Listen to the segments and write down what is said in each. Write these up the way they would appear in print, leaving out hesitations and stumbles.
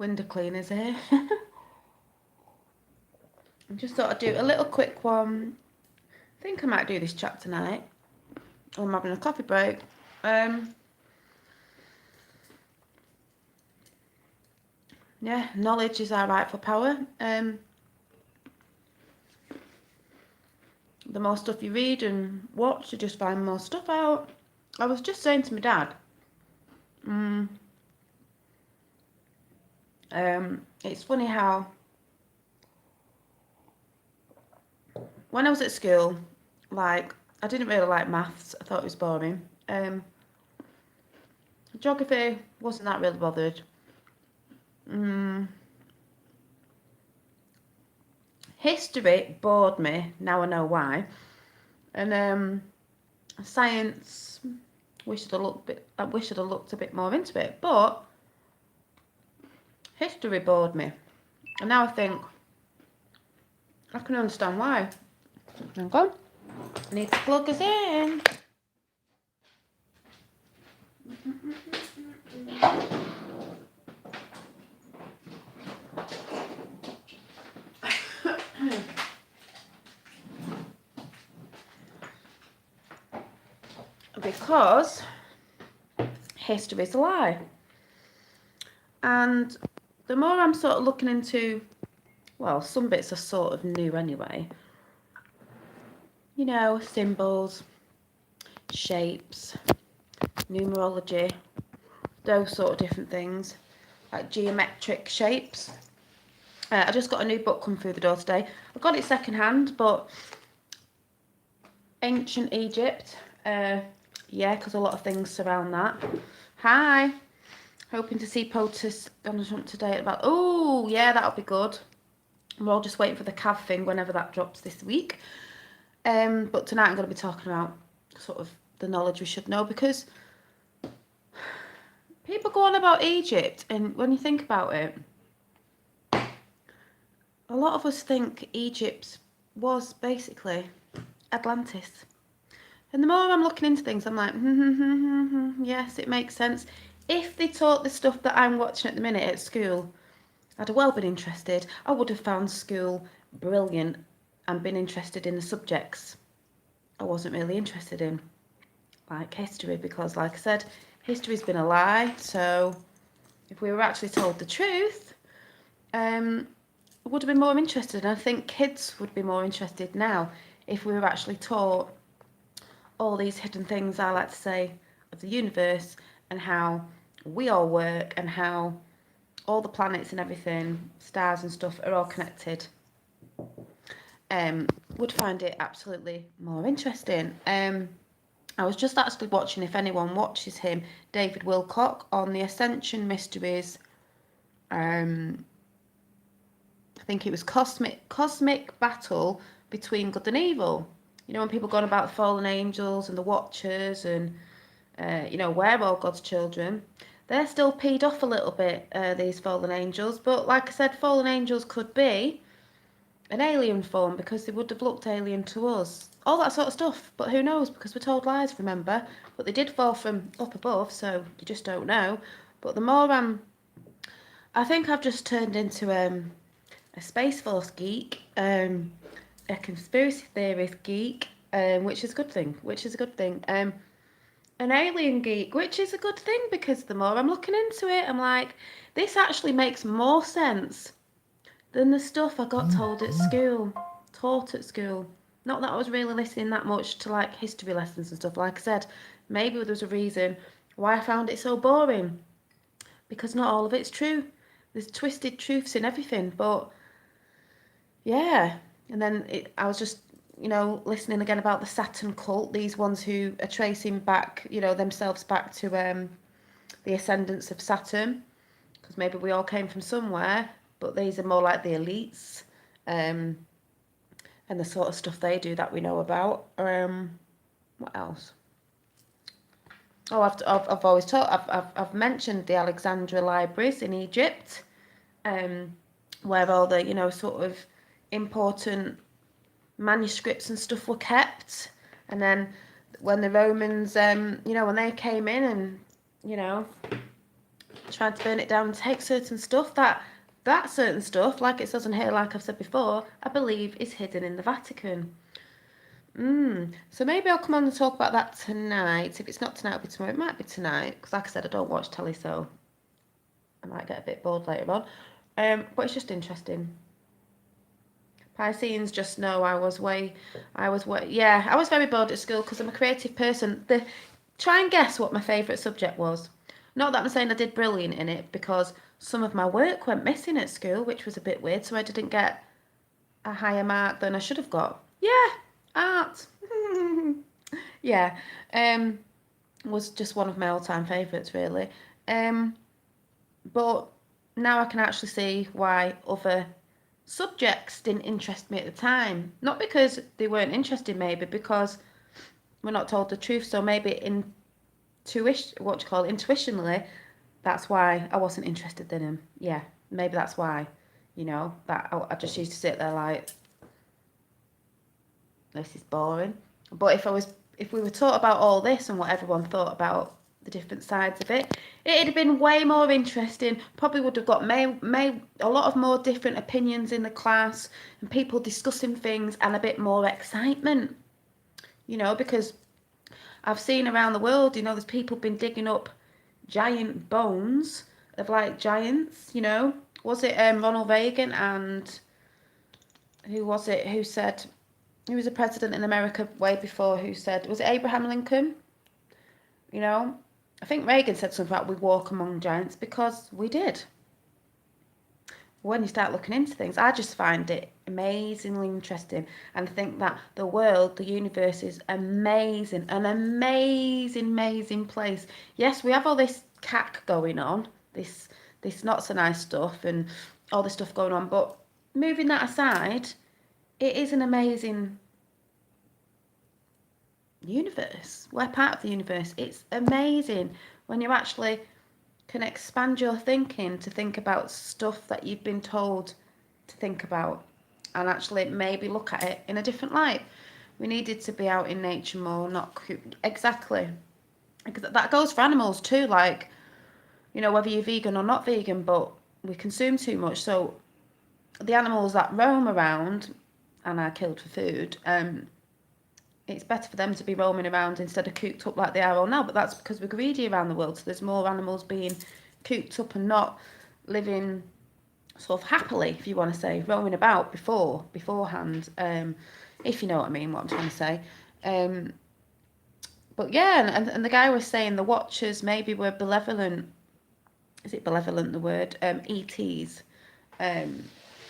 window cleaners here. I just thought I'd do a little quick one. I think I might do this chat tonight. I'm having a coffee break. Yeah, knowledge is our rightful power. The more stuff you read and watch, you just find more stuff out. I was just saying to my dad, it's funny how when I was at school, like, I didn't really like maths. I thought it was boring. Geography, wasn't that really bothered. History bored me. Now I know why. And science, I wish I'd have looked a bit more into it. But history bored me. And now I think I can understand why. Hang on. I need to plug us in. Because history is a lie. And the more I'm sort of looking into, well, some bits are sort of new anyway. You know, symbols, shapes, numerology, those sort of different things, like geometric shapes. I just got a new book come through the door today. I got it secondhand, but Ancient Egypt. Yeah, because a lot of things surround that. Hi. Hoping to see POTUS on a jump today about... Oh, yeah, that'll be good. We're all just waiting for the CAV thing whenever that drops this week. But tonight I'm going to be talking about sort of the knowledge we should know, because people go on about Egypt, and when you think about it, a lot of us think Egypt was basically Atlantis. And the more I'm looking into things, I'm like, yes, it makes sense. If they taught the stuff that I'm watching at the minute at school, I'd have well been interested. I would have found school brilliant and been interested in the subjects I wasn't really interested in, like history, because like I said, history's been a lie. So if we were actually told the truth, I would have been more interested. And I think kids would be more interested now if we were actually taught all these hidden things, I like to say, of the universe, and how we all work, and how all the planets and everything, stars and stuff, are all connected. Would find it absolutely more interesting. I was just actually watching, if anyone watches him, David Wilcock, on the Ascension Mysteries. I think it was Cosmic Battle Between Good and Evil. You know, when people go on about the fallen angels and the Watchers and, you know, we're all God's children. They're still peed off a little bit, these fallen angels. But like I said, fallen angels could be an alien form, because they would have looked alien to us. All that sort of stuff. But who knows, because we're told lies, remember. But they did fall from up above, so you just don't know. But the more I think I've just turned into a Space Force geek, a conspiracy theorist geek, which is a good thing, an alien geek, which is a good thing, because the more I'm looking into it, I'm like, this actually makes more sense than the stuff I got taught at school. Not that I was really listening that much to like history lessons and stuff. Like I said, maybe there's a reason why I found it so boring, because not all of it's true. There's twisted truths in everything. But yeah, and then I was just, you know, listening again about the Saturn cult, these ones who are tracing back, you know, themselves back to the ascendants of Saturn, because maybe we all came from somewhere, but these are more like the elites, and the sort of stuff they do that we know about. What else? Oh, I've always I've mentioned the Alexandria libraries in Egypt, where all the, you know, sort of important manuscripts and stuff were kept. And then when the Romans, you know, when they came in and, you know, tried to burn it down and take certain stuff that certain stuff, like it says on here, like I've said before, I believe is hidden in the Vatican. So maybe I'll come on and talk about that tonight. If it's not tonight, it'll be tomorrow. It might be tonight, because like I said, I don't watch telly, so I might get a bit bored later on. But it's just interesting. Pisceans just know I was very bored at school because I'm a creative person. Try and guess what my favourite subject was. Not that I'm saying I did brilliant in it, because some of my work went missing at school, which was a bit weird, so I didn't get a higher mark than I should have got. Yeah, art. Yeah, was just one of my all-time favourites, really. But now I can actually see why other subjects didn't interest me at the time. Not because they weren't interested, maybe because we're not told the truth. So maybe intuitionally, that's why I wasn't interested in him. Yeah, maybe that's why. That I just used to sit there like, this is boring. But if we were taught about all this and what everyone thought about the different sides of it, it'd have been way more interesting. Probably would have got a lot of more different opinions in the class and people discussing things and a bit more excitement. Because I've seen around the world, there's people been digging up giant bones of like giants. Was it Ronald Reagan, and who was it who said, he was a president in America way before, who said, was it Abraham Lincoln? I think Reagan said something about we walk among giants, because we did. When you start looking into things, I just find it amazingly interesting, and I think that the universe is amazing, an amazing, amazing place. Yes, we have all this cack going on, this not so nice stuff and all this stuff going on, but moving that aside, it is an amazing universe. We're part of the universe. It's amazing when you actually can expand your thinking to think about stuff that you've been told to think about, and actually maybe look at it in a different light. We needed to be out in nature more, not exactly. That goes for animals too, like, whether you're vegan or not vegan, but we consume too much. So the animals that roam around and are killed for food, it's better for them to be roaming around instead of cooped up like they are all now. But that's because we're greedy around the world. So there's more animals being cooped up and not living sort of happily, if you want to say, roaming about beforehand. If you know what I mean, what I'm trying to say. But yeah, and the guy was saying the Watchers maybe were benevolent. Is it benevolent, the word? ETs. A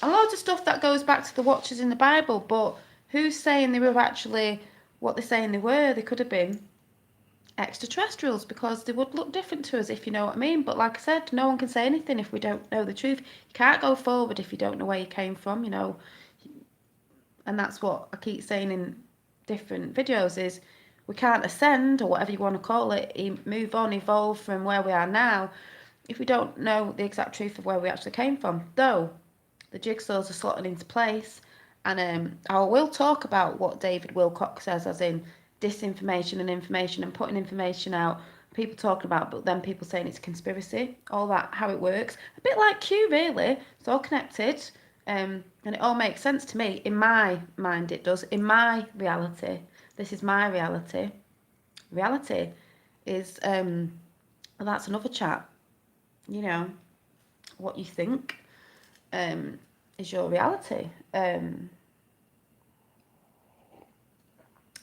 lot of stuff that goes back to the Watchers in the Bible, but who's saying they were actually what they're saying they were? They could have been extraterrestrials, because they would look different to us, if you know what I mean. But like I said, no one can say anything if we don't know the truth. You can't go forward if you don't know where you came from, and that's what I keep saying in different videos, is we can't ascend, or whatever you want to call it, move on, evolve from where we are now, if we don't know the exact truth of where we actually came from. Though the jigsaws are slotting into place, and I will talk about what David Wilcock says, as in disinformation and information, and putting information out, people talking about, but then people saying it's a conspiracy, all that, how it works. A bit like Q, really. It's all connected, and it all makes sense to me. In my mind, it does. In my reality, this is my reality. Reality is, well, that's another chat. What you think is your reality.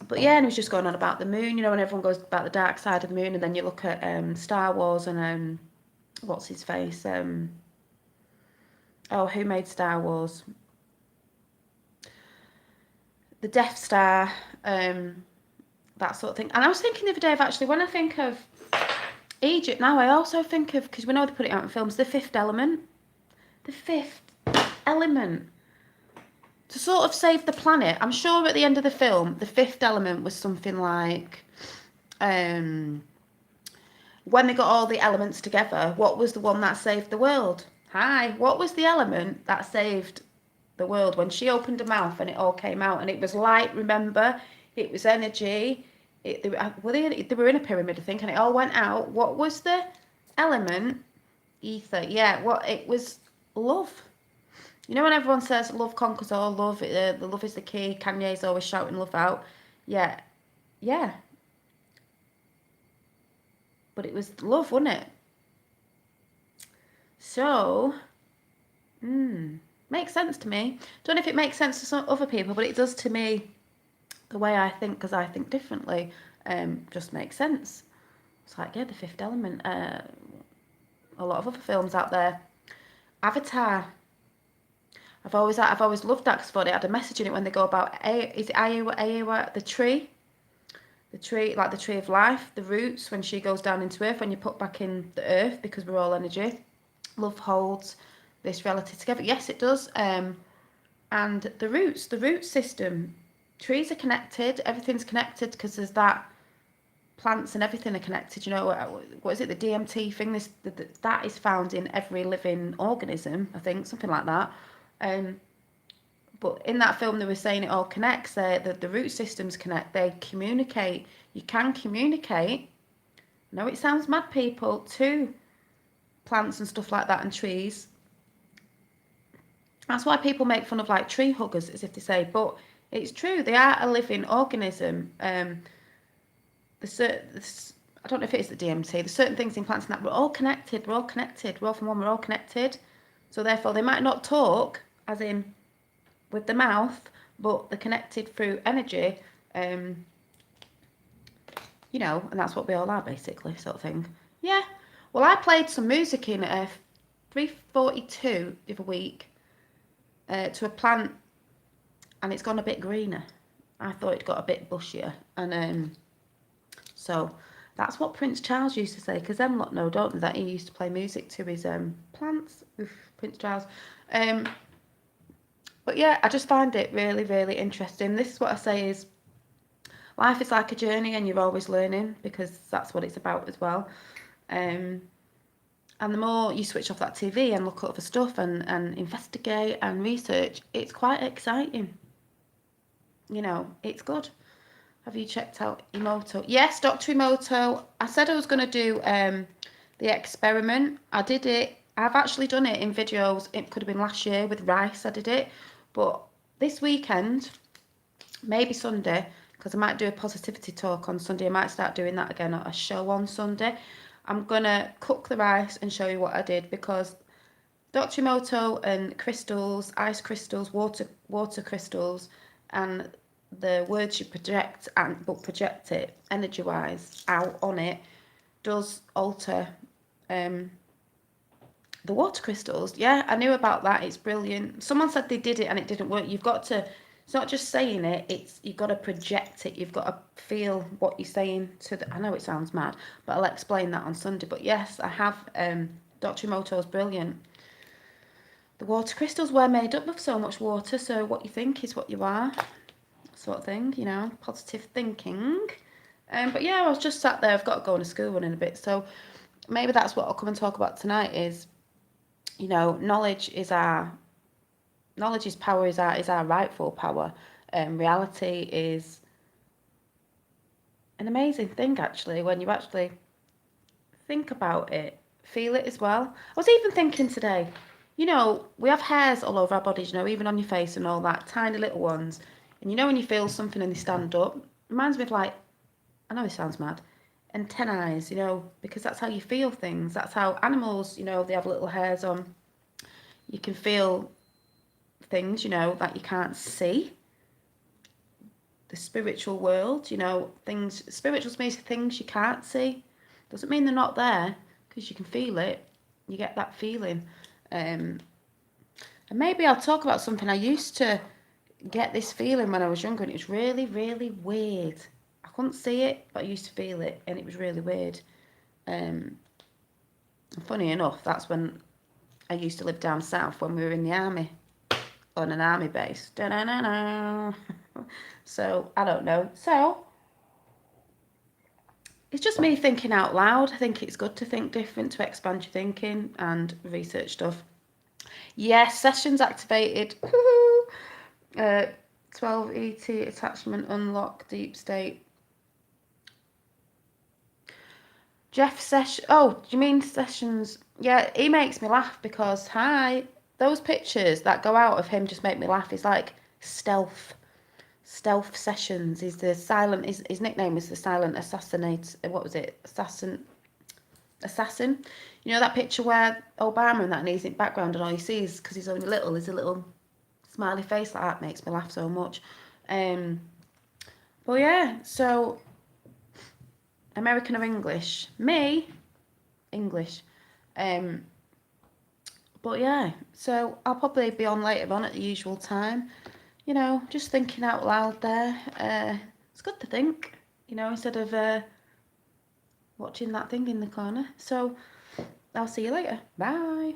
But yeah, and it was just going on about the moon, and everyone goes about the dark side of the moon, and then you look at Star Wars and what's his face? Who made Star Wars? The Death Star, that sort of thing. And I was thinking the other day of, actually, when I think of Egypt now, I also think of, because we know they put it out in films, the Fifth Element. The Fifth Element. To sort of save the planet. I'm sure at the end of the film, the Fifth Element was something like, when they got all the elements together, what was the one that saved the world? What was the element that saved the world? When she opened her mouth and it all came out, and it was light, remember? It was energy. They were in a pyramid, I think, and it all went out. What was the element ether. Yeah, what it was love. You know when everyone says love conquers all, the love is the key. Kanye's always shouting love out. Yeah, yeah. But it was love, wasn't it? So, makes sense to me. Don't know if it makes sense to some other people, but it does to me. The way I think, because I think differently, just makes sense. It's like, yeah, The Fifth Element. A lot of other films out there. Avatar. I've always loved that because I thought it had a message in it when they go about is it Aiwa, the tree, like the tree of life, the roots when she goes down into earth, when you put back in the earth because we're all energy. Love holds this reality together. Yes, it does. And the root system, trees are connected, everything's connected because there's that plants and everything are connected. You know, what is it, the DMT thing? That is found in every living organism, I think, something like that. But in that film, they were saying it all connects. The root systems connect. They communicate. You can communicate. No, it sounds mad, people, to plants and stuff like that and trees. That's why people make fun of like tree huggers, as if they say, but it's true. They are a living organism. I don't know if it is the DMT. There's certain things in plants and that we're all connected. We're all connected. We're all from one. We're all connected. So therefore, they might not talk, as in with the mouth, but they're connected through energy. You know, and that's what we all are, basically, sort of thing. Yeah. Well, I played some music in 342 the other week to a plant, and it's gone a bit greener. I thought it got a bit bushier, and so that's what Prince Charles used to say, because them lot know, don't they, that he used to play music to his plants. Oof, Prince Charles. But yeah, I just find it really, really interesting. This is what I say is, life is like a journey and you're always learning, because that's what it's about as well. And the more you switch off that TV and look at other stuff and investigate and research, it's quite exciting. You know, it's good. Have you checked out Emoto? Yes, Dr. Emoto. I said I was going to do the experiment. I did it. I've actually done it in videos. It could have been last year with rice. I did it. But this weekend, maybe Sunday, because I might do a positivity talk on Sunday. I might start doing that again at a show on Sunday. I'm going to cook the rice and show you what I did, because Dr. Emoto and crystals, ice crystals, water crystals, and the words you project but project it energy wise out on it does alter the water crystals. Yeah, I knew about that. It's brilliant. Someone said they did it and it didn't work. You've got to, it's not just saying it, it's you've got to project it. You've got to feel what you're saying to the, I know it sounds mad, but I'll explain that on Sunday. But yes, I have Dr. Emoto's brilliant. The water crystals were made up of so much water, so what you think is what you are, sort of thing, you know, positive thinking. But yeah, I was just sat there. I've got to go on a school run in a bit, so maybe that's what I'll come and talk about tonight is, you know, knowledge is power, is our rightful power. Reality is an amazing thing, actually, when you actually think about it, feel it as well. I was even thinking today, you know, we have hairs all over our bodies, you know, even on your face and all that, tiny little ones. And you know when you feel something and they stand up, reminds me of like, I know it sounds mad, antennae, you know, because that's how you feel things. That's how animals, you know, they have little hairs on. You can feel things, you know, that you can't see. The spiritual world, you know, things, spiritual means things you can't see. Doesn't mean they're not there, because you can feel it. You get that feeling. And maybe I'll talk about something. I used to get this feeling when I was younger, and it was really, really weird. I couldn't see it, but I used to feel it, and it was really weird. Funny enough, that's when I used to live down south when we were in the army, on an army base. Da-da-da-da. So, I don't know. So, it's just me thinking out loud. I think it's good to think different, to expand your thinking and research stuff. Yes, sessions activated. 12 ET attachment unlock deep state. Jeff Sessions. Oh, do you mean Sessions? Yeah, he makes me laugh because, hi, those pictures that go out of him just make me laugh. It's like stealth. Stealth Sessions. He's the silent. His nickname is the silent assassinate. What was it? Assassin. You know that picture where Obama and that, and he's in the background, and all you see is because he's only little. Is a little smiley face like that. Makes me laugh so much. Um, but yeah. So American or English? Me, English. Um, but yeah. So I'll probably be on later on at the usual time. You know, just thinking out loud there. It's good to think. You know, instead of watching that thing in the corner. So I'll see you later. Bye.